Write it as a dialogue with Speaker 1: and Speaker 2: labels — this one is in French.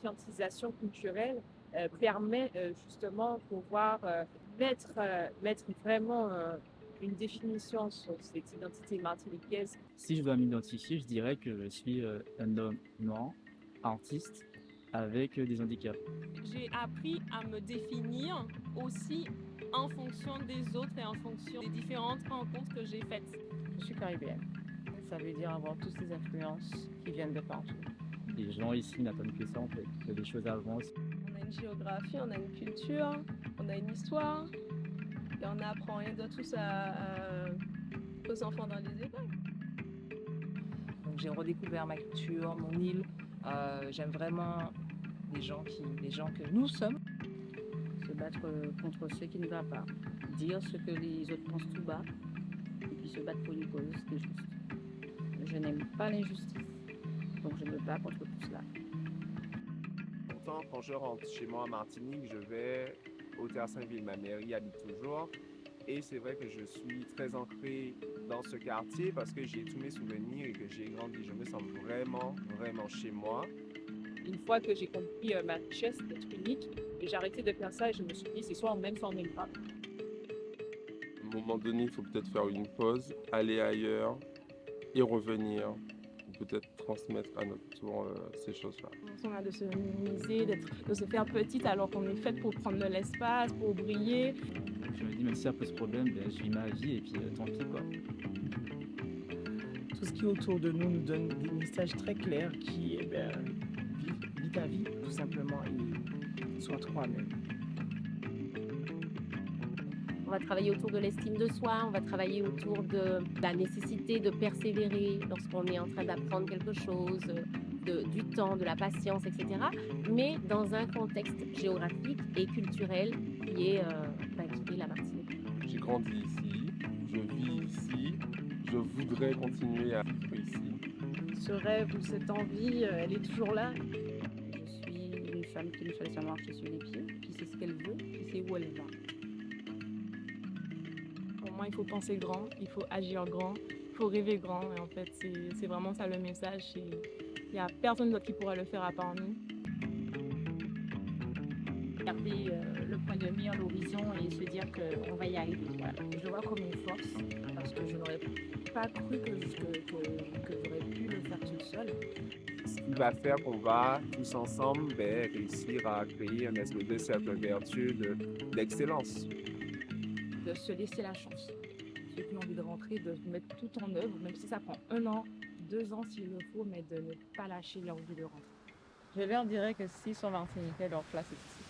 Speaker 1: conscientisation culturelle permet justement de pouvoir mettre vraiment une définition sur cette identité martiniquaise.
Speaker 2: Si je dois m'identifier, je dirais que je suis un homme noir, artiste, avec des handicaps.
Speaker 3: J'ai appris à me définir aussi en fonction des autres et en fonction des différentes rencontres que j'ai faites.
Speaker 4: Je suis caribéenne. Ça veut dire avoir toutes ces influences qui viennent de partout.
Speaker 2: Les gens ici n'attendent que ça en fait, que les choses avancent.
Speaker 5: On a une géographie, on a une culture, on a une histoire et on n'apprend rien de tout ça aux enfants dans les écoles.
Speaker 4: Donc j'ai redécouvert ma culture, mon île. J'aime vraiment les gens que nous sommes. Se battre contre ce qui ne va pas. Dire ce que les autres pensent tout bas. Et puis se battre pour une cause qui est juste. Je n'aime pas l'injustice. Donc je me bats contre tout cela.
Speaker 6: Pourtant, quand je rentre chez moi en Martinique, je vais au Théâtre Saint-Ville. Ma mère y habite toujours. Et c'est vrai que je suis très ancré dans ce quartier parce que j'ai tous mes souvenirs et que j'ai grandi. Je me sens vraiment, vraiment chez moi.
Speaker 1: Une fois que j'ai compris ma richesse d'être unique, j'ai arrêté de faire ça et je me suis dit c'est soit on m'aime, soit on m'aime pas.
Speaker 7: À un moment donné, il faut peut-être faire une pause, aller ailleurs et revenir, ou peut-être transmettre à notre tour ces choses-là.
Speaker 3: On a de se minimiser, de se faire petite alors qu'on est fait pour prendre de l'espace, pour briller.
Speaker 2: Je me dis, même si ça pose problème, ben, je vis ma vie et puis tant pis quoi.
Speaker 8: Tout ce qui est autour de nous donne des messages très clairs qui est vis ta vie tout simplement et sois toi-même.
Speaker 9: On va travailler autour de l'estime de soi, on va travailler autour de la nécessité de persévérer lorsqu'on est en train d'apprendre quelque chose, du temps, de la patience, etc. Mais dans un contexte géographique et culturel qui est la Martinique.
Speaker 7: J'ai grandi ici, je vis ici, je voudrais continuer à vivre ici.
Speaker 5: Ce rêve ou cette envie, elle est toujours là.
Speaker 4: Je suis une femme qui ne fait seulement marcher sur les pieds, qui sait ce qu'elle veut, qui sait où elle va.
Speaker 3: Pour moi, il faut penser grand, il faut agir grand, il faut rêver grand. Et en fait, c'est vraiment ça le message. Il n'y a personne d'autre qui pourra le faire à part nous.
Speaker 10: Garder le point de mire, l'horizon et se dire qu'on va y arriver. Voilà. Je le vois comme une force parce que je n'aurais pas cru que j'aurais pu le faire toute seule.
Speaker 6: Ce qui va faire qu'on va tous ensemble réussir à créer un espèce de cercle vertueux d'excellence.
Speaker 4: De se laisser la chance. Ceux qui ont envie de rentrer, de mettre tout en œuvre, même si ça prend 1 an, 2 ans s'il le faut, mais de ne pas lâcher l'envie de rentrer.
Speaker 5: Je leur dirais que s'ils sont martiniquais, leur place est ici.